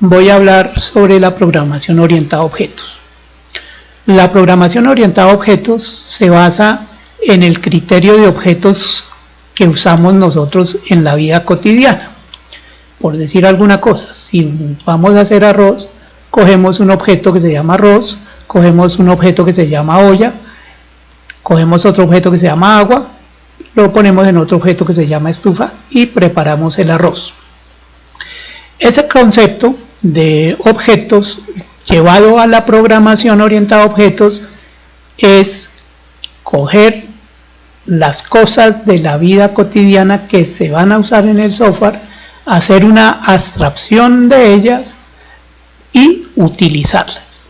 voy a hablar sobre la programación orientada a objetos. La programación orientada a objetos se basa en el criterio de objetos que usamos nosotros en la vida cotidiana. Por decir alguna cosa, si vamos a hacer arroz, cogemos un objeto que se llama arroz, cogemos un objeto que se llama olla, cogemos otro objeto que se llama agua, lo ponemos en otro objeto que se llama estufa y preparamos el arroz. Ese concepto de objetos llevado a la programación orientada a objetos es coger las cosas de la vida cotidiana que se van a usar en el software, hacer una abstracción de ellas y utilizarlas.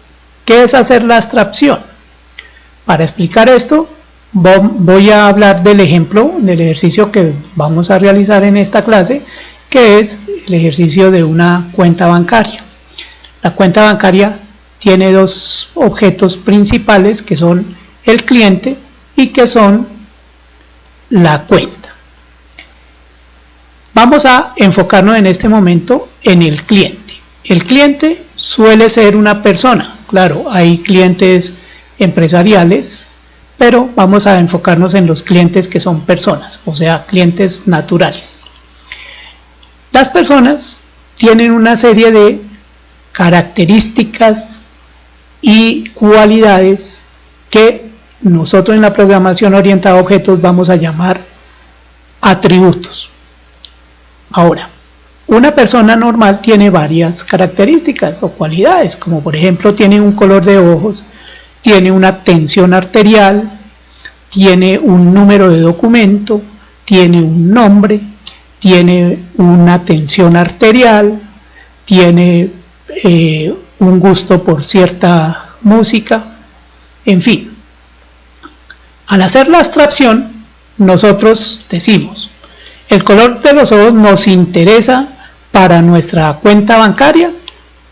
¿Qué es hacer la abstracción? Para explicar esto voy a hablar del ejemplo, del ejercicio que vamos a realizar en esta clase, que es el ejercicio de una cuenta bancaria. La cuenta bancaria tiene dos objetos principales que son el cliente y que son la cuenta. Vamos a enfocarnos en este momento en el cliente. El cliente suele ser una persona, claro, hay clientes empresariales, pero vamos a enfocarnos en los clientes que son personas, o sea, clientes naturales. Las personas tienen una serie de características y cualidades que nosotros en la programación orientada a objetos vamos a llamar atributos. Ahora, una persona normal tiene varias características o cualidades, como por ejemplo tiene un color de ojos, tiene una tensión arterial, tiene un número de documento, tiene un nombre, tiene una tensión arterial, tiene un gusto por cierta música, en fin. Al hacer la abstracción, nosotros decimos, ¿el color de los ojos nos interesa para nuestra cuenta bancaria?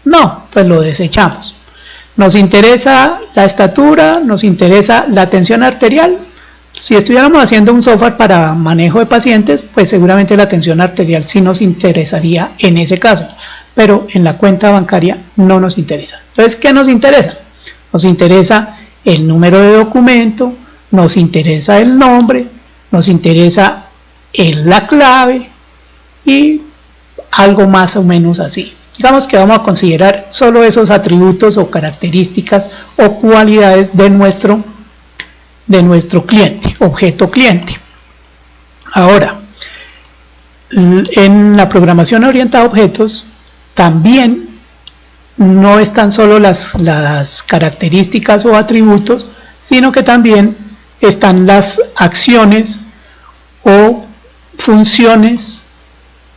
No, pues lo desechamos. ¿Nos interesa la estatura? ¿Nos interesa la tensión arterial? Si estuviéramos haciendo un software para manejo de pacientes, pues seguramente la tensión arterial sí nos interesaría en ese caso, pero en la cuenta bancaria no nos interesa. Entonces, ¿qué nos interesa? Nos interesa el número de documento, nos interesa el nombre, nos interesa la clave y algo más o menos así. Digamos que vamos a considerar solo esos atributos o características o cualidades de nuestro cliente, objeto cliente. Ahora, en la programación orientada a objetos también no están solo las características o atributos, sino que también están las acciones o funciones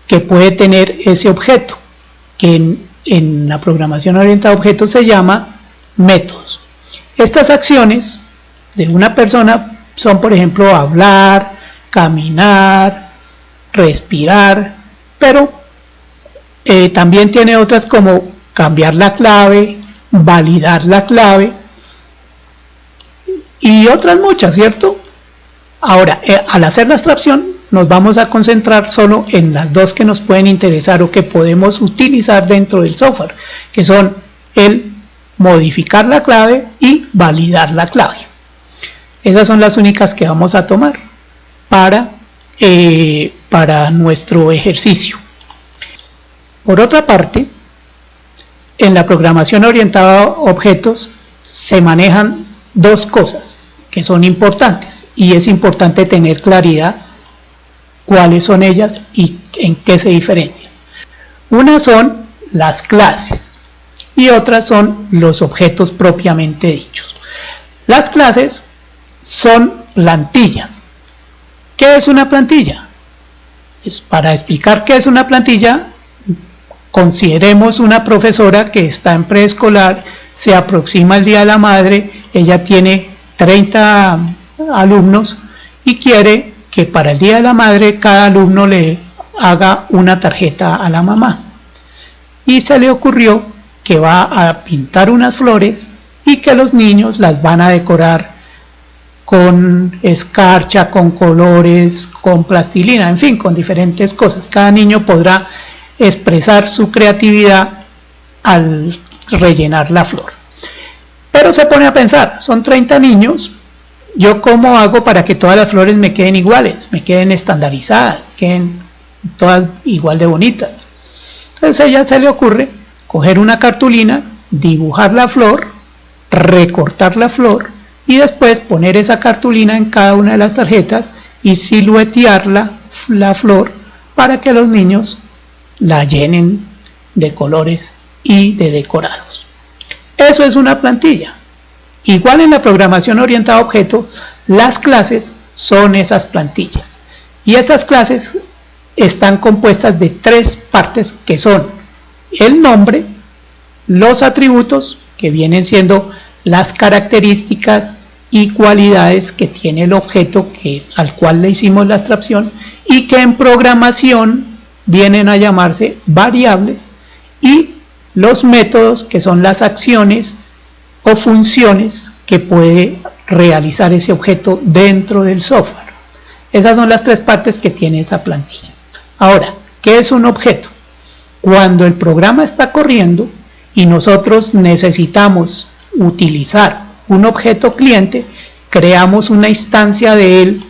que puede tener ese objeto, que en la programación orientada a objetos se llama métodos. Estas acciones de una persona son, por ejemplo, hablar, caminar, respirar, pero también tiene otras como cambiar la clave, validar la clave y otras muchas, ¿cierto? Ahora, al hacer la abstracción nos vamos a concentrar solo en las dos que nos pueden interesar o que podemos utilizar dentro del software, que son el modificar la clave y validar la clave. Esas son las únicas que vamos a tomar para nuestro ejercicio. Por otra parte, en la programación orientada a objetos se manejan dos cosas que son importantes y es importante tener claridad cuáles son ellas y en qué se diferencian. Una son las clases y otras son los objetos propiamente dichos. Las clases son plantillas. ¿Qué es una plantilla? Para explicar qué es una plantilla, consideremos una profesora que está en preescolar, se aproxima el Día de la Madre, ella tiene 30 alumnos y quiere que para el Día de la Madre cada alumno le haga una tarjeta a la mamá. Y se le ocurrió que va a pintar unas flores y que los niños las van a decorar con escarcha, con colores, con plastilina, en fin, con diferentes cosas. Cada niño podrá expresar su creatividad al rellenar la flor. Pero se pone a pensar, son 30 niños, ¿yo cómo hago para que todas las flores me queden iguales, me queden estandarizadas, queden todas igual de bonitas? Entonces a ella se le ocurre coger una cartulina, dibujar la flor, recortar la flor y después poner esa cartulina en cada una de las tarjetas y siluetear la flor para que los niños la llenen de colores y de decorados. Eso es una plantilla. Igual en la programación orientada a objetos, las clases son esas plantillas. Y esas clases están compuestas de 3 partes que son el nombre, los atributos, que vienen siendo las características y cualidades que tiene el objeto al cual le hicimos la abstracción, y que en programación vienen a llamarse variables, y los métodos, que son las acciones o funciones que puede realizar ese objeto dentro del software. Esas son las 3 partes que tiene esa plantilla. Ahora, ¿qué es un objeto? Cuando el programa está corriendo y nosotros necesitamos utilizar un objeto cliente, creamos una instancia de él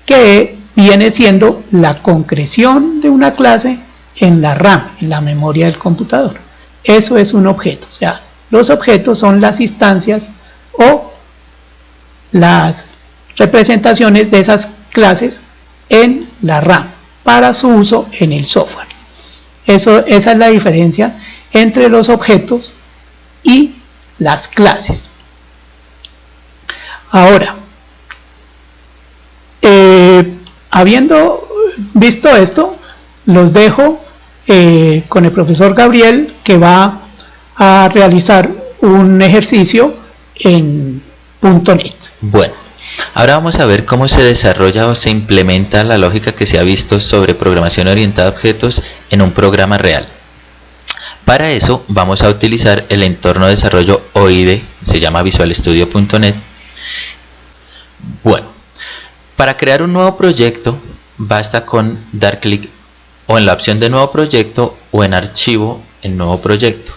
que viene siendo la concreción de una clase en la RAM, en la memoria del computador. Eso es un objeto. O sea, los objetos son las instancias o las representaciones de esas clases en la RAM para su uso en el software. Esa es la diferencia entre los objetos y las clases. Ahora, habiendo visto esto, los dejo con el profesor Gabriel, que va a realizar un ejercicio en .NET. Bueno, ahora vamos a ver cómo se desarrolla o se implementa la lógica que se ha visto sobre programación orientada a objetos en un programa real. Para eso vamos a utilizar el entorno de desarrollo OIDE, se llama visualstudio.net. Bueno, para crear un nuevo proyecto basta con dar clic o en la opción de nuevo proyecto o en archivo en nuevo proyecto.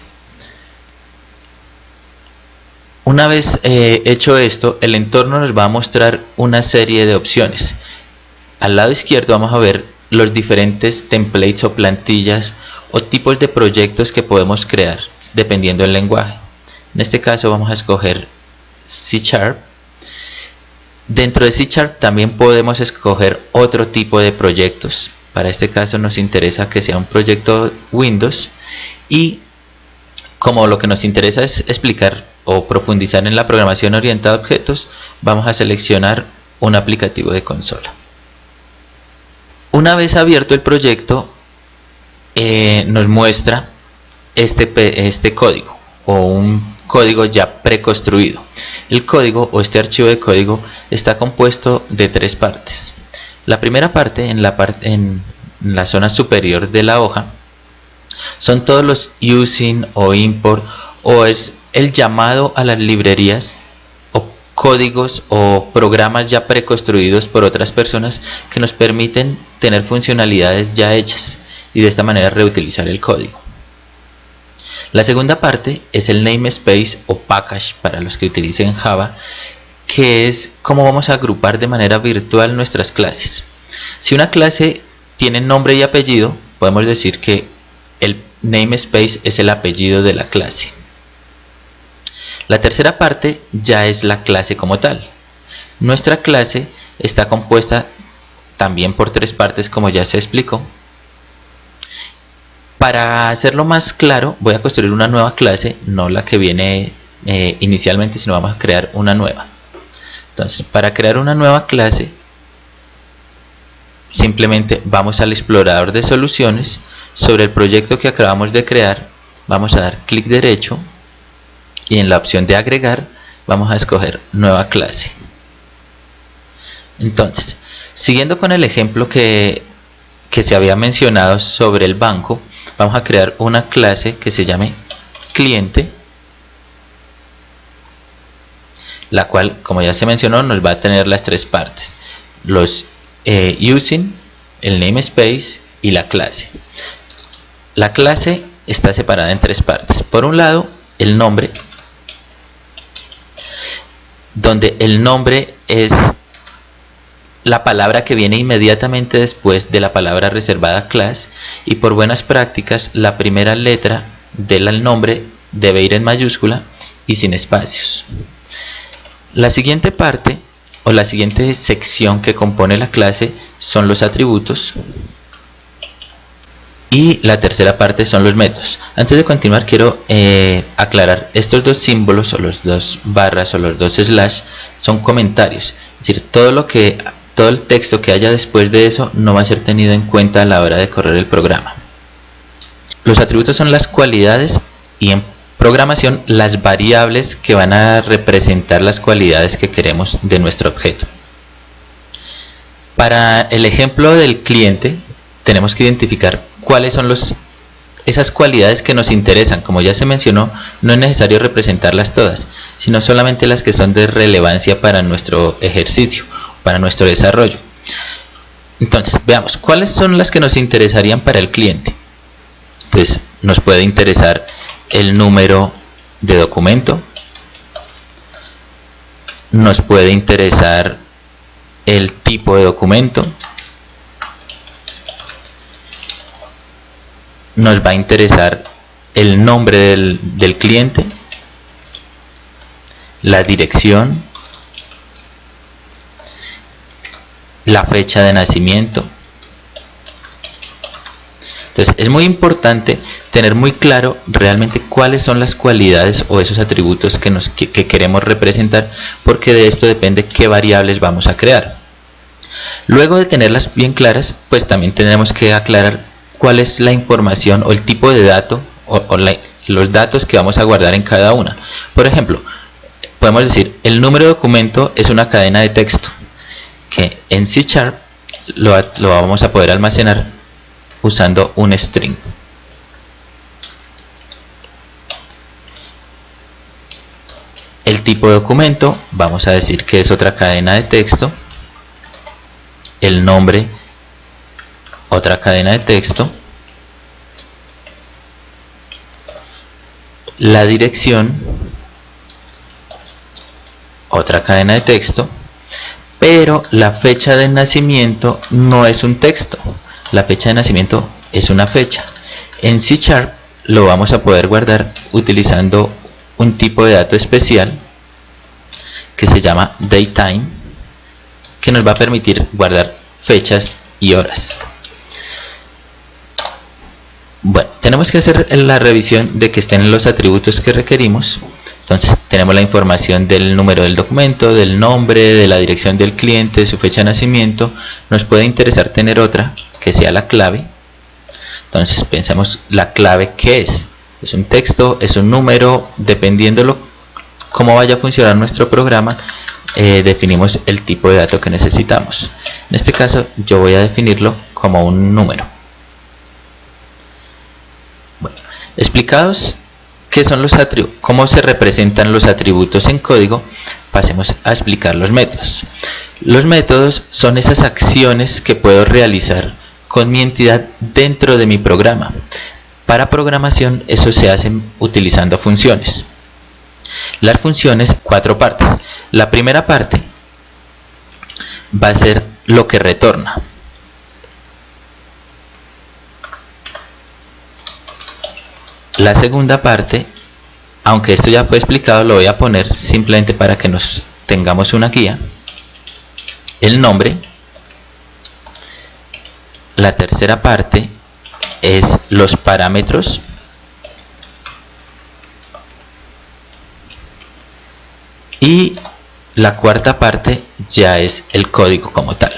Una vez hecho esto, el entorno nos va a mostrar una serie de opciones. Al lado izquierdo vamos a ver los diferentes templates o plantillas o tipos de proyectos que podemos crear dependiendo del lenguaje. En este caso vamos a escoger C#. Dentro de C# también podemos escoger otro tipo de proyectos. Para este caso nos interesa que sea un proyecto Windows, y como lo que nos interesa es explicar o profundizar en la programación orientada a objetos, vamos a seleccionar un aplicativo de consola. Una vez abierto el proyecto, nos muestra este código o un código ya preconstruido. El código o este archivo de código está compuesto de 3 partes. La primera parte, en la zona superior de la hoja, son todos los using o import, o es el llamado a las librerías o códigos o programas ya preconstruidos por otras personas que nos permiten tener funcionalidades ya hechas y de esta manera reutilizar el código. La segunda parte es el namespace o package para los que utilicen Java, que es cómo vamos a agrupar de manera virtual nuestras clases. Si una clase tiene nombre y apellido, podemos decir que el namespace es el apellido de la clase. La tercera parte ya es la clase como tal. Nuestra clase está compuesta también por 3 partes, como ya se explicó. Para hacerlo más claro, voy a construir una nueva clase, no la que viene inicialmente, sino vamos a crear una nueva. Entonces, para crear una nueva clase, simplemente vamos al explorador de soluciones. Sobre el proyecto que acabamos de crear, vamos a dar clic derecho y en la opción de agregar vamos a escoger nueva clase. Entonces, siguiendo con el ejemplo que se había mencionado sobre el banco, vamos a crear una clase que se llame cliente, la cual, como ya se mencionó, nos va a tener las 3 partes: los using, el namespace y la clase. La clase está separada en tres partes. Por un lado, el nombre, donde el nombre es la palabra que viene inmediatamente después de la palabra reservada class, y por buenas prácticas la primera letra del nombre debe ir en mayúscula y sin espacios. La siguiente parte o la siguiente sección que compone la clase son los atributos, y la tercera parte son los métodos. Antes de continuar quiero aclarar, estos dos símbolos o los dos barras o los dos slash son comentarios, es decir, todo el texto que haya después de eso no va a ser tenido en cuenta a la hora de correr el programa. Los atributos son las cualidades y en programación las variables que van a representar las cualidades que queremos de nuestro objeto. Para el ejemplo del cliente tenemos que identificar cuáles son esas cualidades que nos interesan. Como ya se mencionó, no es necesario representarlas todas, sino solamente las que son de relevancia para nuestro ejercicio, para nuestro desarrollo. Entonces, veamos, ¿cuáles son las que nos interesarían para el cliente? Pues nos puede interesar el número de documento, nos puede interesar el tipo de documento, nos va a interesar el nombre del cliente, la dirección, la fecha de nacimiento. Entonces es muy importante tener muy claro realmente cuáles son las cualidades o esos atributos que queremos representar, porque de esto depende qué variables vamos a crear. Luego de tenerlas bien claras, pues también tenemos que aclarar cuál es la información o el tipo de dato los datos que vamos a guardar en cada una. Por ejemplo, podemos decir el número de documento es una cadena de texto que en C# lo vamos a poder almacenar usando un string. El tipo de documento vamos a decir que es otra cadena de texto. El nombre, otra cadena de texto. La dirección, otra cadena de texto. Pero la fecha de nacimiento no es un texto. La fecha de nacimiento es una fecha. En C# lo vamos a poder guardar utilizando un tipo de dato especial que se llama datetime, que nos va a permitir guardar fechas y horas. Bueno, tenemos que hacer la revisión de que estén los atributos que requerimos. Entonces tenemos la información del número del documento, del nombre, de la dirección del cliente, de su fecha de nacimiento. Nos puede interesar tener otra que sea la clave. Entonces pensamos la clave, ¿qué es? Es un texto, es un número, dependiendo cómo vaya a funcionar nuestro programa, definimos el tipo de dato que necesitamos. En este caso yo voy a definirlo como un número. Bueno, explicados qué son los atributos, cómo se representan los atributos en código, pasemos a explicar los métodos. Los métodos son esas acciones que puedo realizar con mi entidad dentro de mi programa. Para programación eso se hace utilizando funciones. Las funciones, 4 partes. La primera parte va a ser lo que retorna. La segunda parte, aunque esto ya fue explicado, lo voy a poner simplemente para que nos tengamos una guía. El nombre. La tercera parte es los parámetros. Y la cuarta parte ya es el código como tal,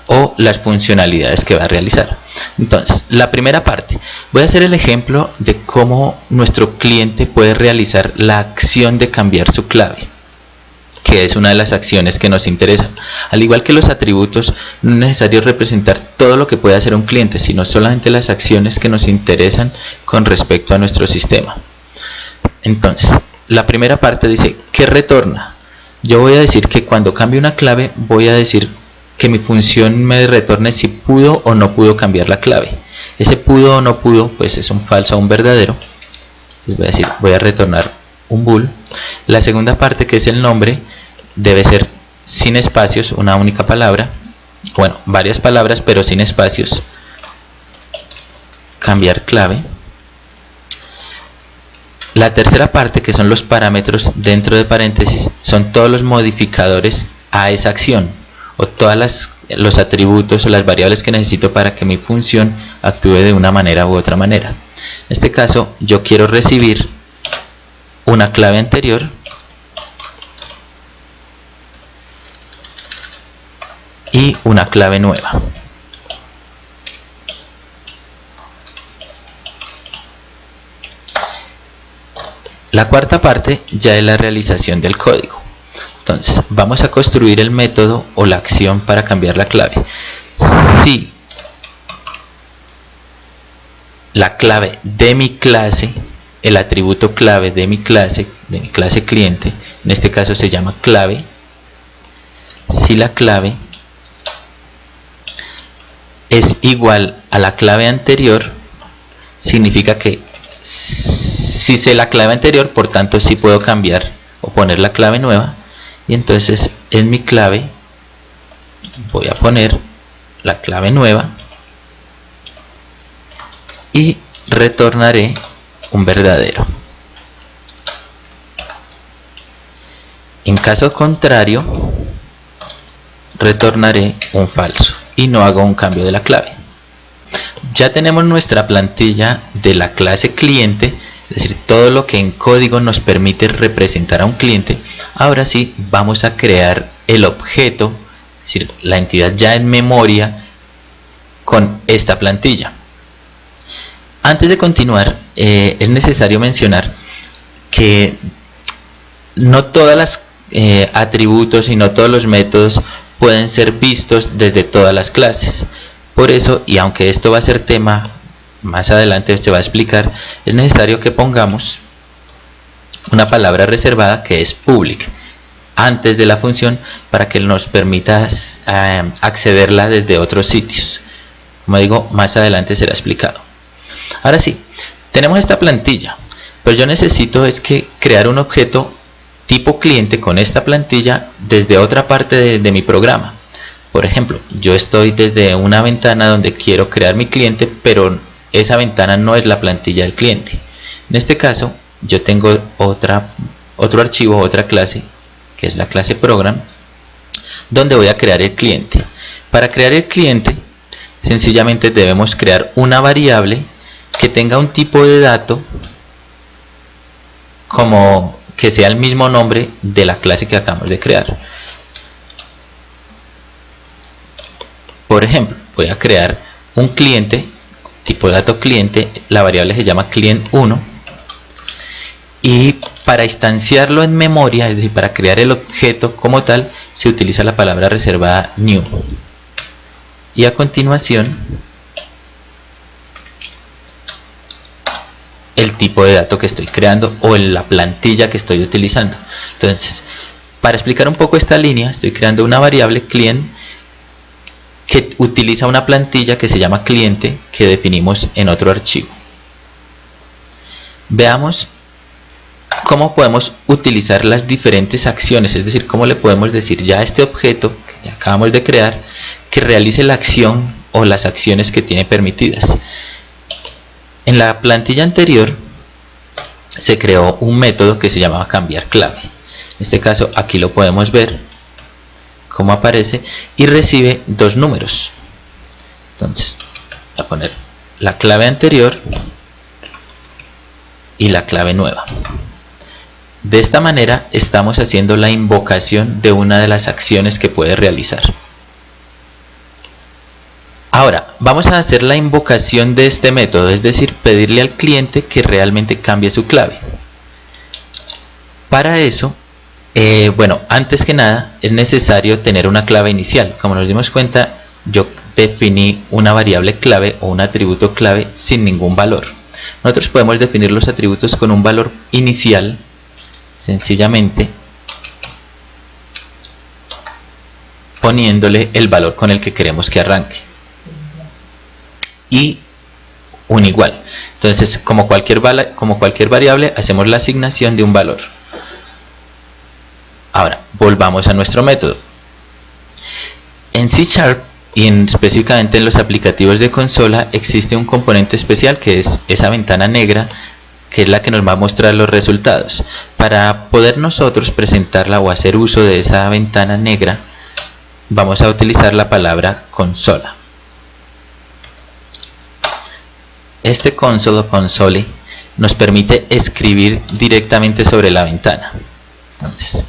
o las funcionalidades que va a realizar. Entonces, la primera parte, voy a hacer el ejemplo de cómo nuestro cliente puede realizar la acción de cambiar su clave, que es una de las acciones que nos interesan. Al igual que los atributos, no es necesario representar todo lo que puede hacer un cliente, sino solamente las acciones que nos interesan con respecto a nuestro sistema. Entonces, la primera parte dice, ¿qué retorna? Yo voy a decir que cuando cambie una clave, voy a decir que mi función me retorne si pudo o no pudo cambiar la clave. Ese pudo o no pudo, pues es un falso o un verdadero. Entonces voy a retornar un bool. La segunda parte, que es el nombre, debe ser sin espacios, una única palabra. Bueno, varias palabras, pero sin espacios. Cambiar clave. La tercera parte, que son los parámetros dentro de paréntesis, son todos los modificadores a esa acción, o todos los atributos o las variables que necesito para que mi función actúe de una manera u otra manera. En este caso, yo quiero recibir una clave anterior y una clave nueva. La cuarta parte ya es la realización del código. Entonces vamos a construir el método o la acción para cambiar la clave. Si la clave de mi clase, el atributo clave de mi clase cliente, en este caso se llama clave, si la clave es igual a la clave anterior, significa que si sé la clave anterior, por tanto sí puedo cambiar o poner la clave nueva. Y entonces en mi clave voy a poner la clave nueva y retornaré un verdadero. En caso contrario, retornaré un falso y no hago un cambio de la clave. Ya tenemos nuestra plantilla de la clase cliente, es decir, todo lo que en código nos permite representar a un cliente. Ahora sí, vamos a crear el objeto, es decir, la entidad ya en memoria con esta plantilla. Antes de continuar, es necesario mencionar que no todas las atributos y no todos los métodos pueden ser vistos desde todas las clases. Por eso, y aunque esto va a ser tema, más adelante se va a explicar, es necesario que pongamos una palabra reservada que es public antes de la función para que nos permita accederla desde otros sitios. Como digo, más adelante será explicado. Ahora sí, tenemos esta plantilla, pero yo necesito es que crear un objeto tipo cliente con esta plantilla desde otra parte de mi programa. Por ejemplo, yo estoy desde una ventana donde quiero crear mi cliente, pero esa ventana no es la plantilla del cliente. En este caso, yo tengo otro archivo, otra clase, que es la clase program, donde voy a crear el cliente. Para crear el cliente, sencillamente debemos crear una variable que tenga un tipo de dato como que sea el mismo nombre de la clase que acabamos de crear. Por ejemplo, voy a crear un cliente, tipo de dato cliente, la variable se llama client1, y para instanciarlo en memoria, es decir, para crear el objeto como tal, se utiliza la palabra reservada new. Y a continuación, el tipo de dato que estoy creando o la plantilla que estoy utilizando. Entonces, para explicar un poco esta línea, estoy creando una variable client que utiliza una plantilla que se llama cliente, que definimos en otro archivo. Veamos cómo podemos utilizar las diferentes acciones, es decir, cómo le podemos decir ya a este objeto que ya acabamos de crear que realice la acción o las acciones que tiene permitidas. En la plantilla anterior se creó un método que se llamaba cambiar clave. En este caso aquí lo podemos ver cómo aparece y recibe dos números. Entonces voy a poner la clave anterior y la clave nueva. De esta manera estamos haciendo la invocación de una de las acciones que puede realizar. Ahora vamos a hacer la invocación de este método, es decir, pedirle al cliente que realmente cambie su clave. Para eso, bueno, antes que nada es necesario tener una clave inicial. Como nos dimos cuenta, yo definí una variable clave o un atributo clave sin ningún valor. Nosotros podemos definir los atributos con un valor inicial, sencillamente poniéndole el valor con el que queremos que arranque. Y un igual. Entonces, como cualquier variable, hacemos la asignación de un valor. Ahora, volvamos a nuestro método. En C# y específicamente en los aplicativos de consola existe un componente especial que es esa ventana negra, que es la que nos va a mostrar los resultados. Para poder nosotros presentarla o hacer uso de esa ventana negra, vamos a utilizar la palabra consola. Este console o console nos permite escribir directamente sobre la ventana. Entonces,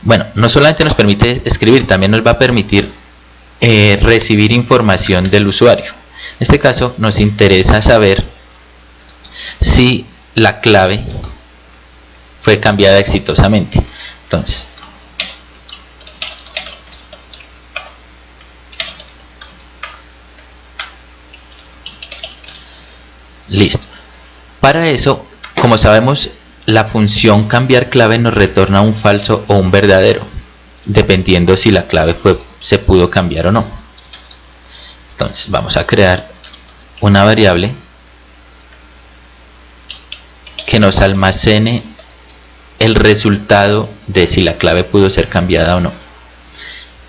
bueno, no solamente nos permite escribir, también nos va a permitir recibir información del usuario. En este caso nos interesa saber si la clave fue cambiada exitosamente. Entonces, listo. Para eso, como sabemos, la función cambiar clave nos retorna un falso o un verdadero, dependiendo si la clave se pudo cambiar o no. Entonces vamos a crear una variable que nos almacene el resultado de si la clave pudo ser cambiada o no.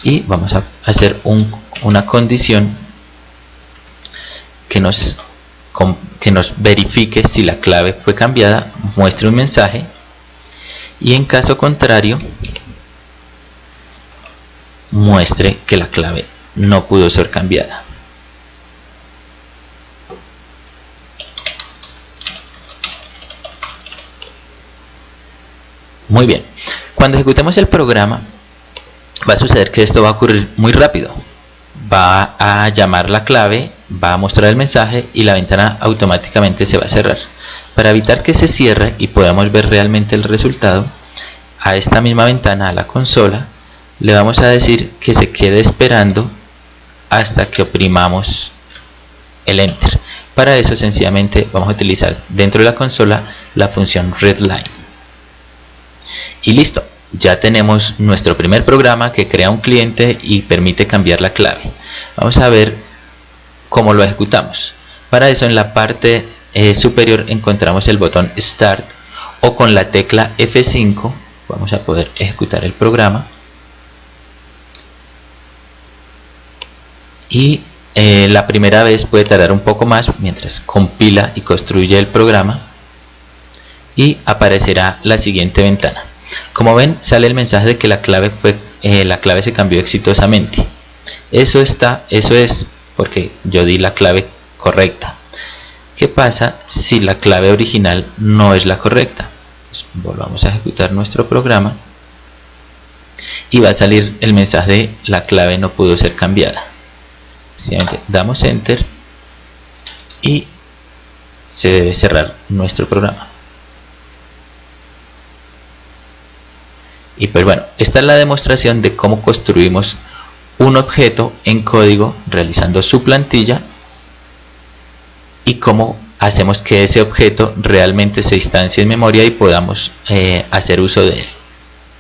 Y vamos a hacer una condición que nos verifique si la clave fue cambiada, muestre un mensaje, y en caso contrario muestre que la clave no pudo ser cambiada. Muy bien, cuando ejecutemos el programa va a suceder que esto va a ocurrir muy rápido. Va a llamar la clave, va a mostrar el mensaje y la ventana automáticamente se va a cerrar. Para evitar que se cierre y podamos ver realmente el resultado, a esta misma ventana, a la consola, le vamos a decir que se quede esperando hasta que oprimamos el Enter. Para eso sencillamente vamos a utilizar dentro de la consola la función readLine. Y listo, ya tenemos nuestro primer programa que crea un cliente y permite cambiar la clave. Vamos a ver cómo lo ejecutamos. Para eso en la parte superior encontramos el botón Start, o con la tecla F5 vamos a poder ejecutar el programa. Y la primera vez puede tardar un poco más mientras compila y construye el programa, y aparecerá la siguiente ventana. Como ven, sale el mensaje de que la clave se cambió exitosamente. Eso es porque yo di la clave correcta. ¿Qué pasa si la clave original no es la correcta? Pues volvamos a ejecutar nuestro programa y va a salir el mensaje de la clave no pudo ser cambiada. Simplemente damos Enter y se debe cerrar nuestro programa. Y pues bueno, esta es la demostración de cómo construimos un objeto en código realizando su plantilla y cómo hacemos que ese objeto realmente se instancie en memoria y podamos hacer uso de él.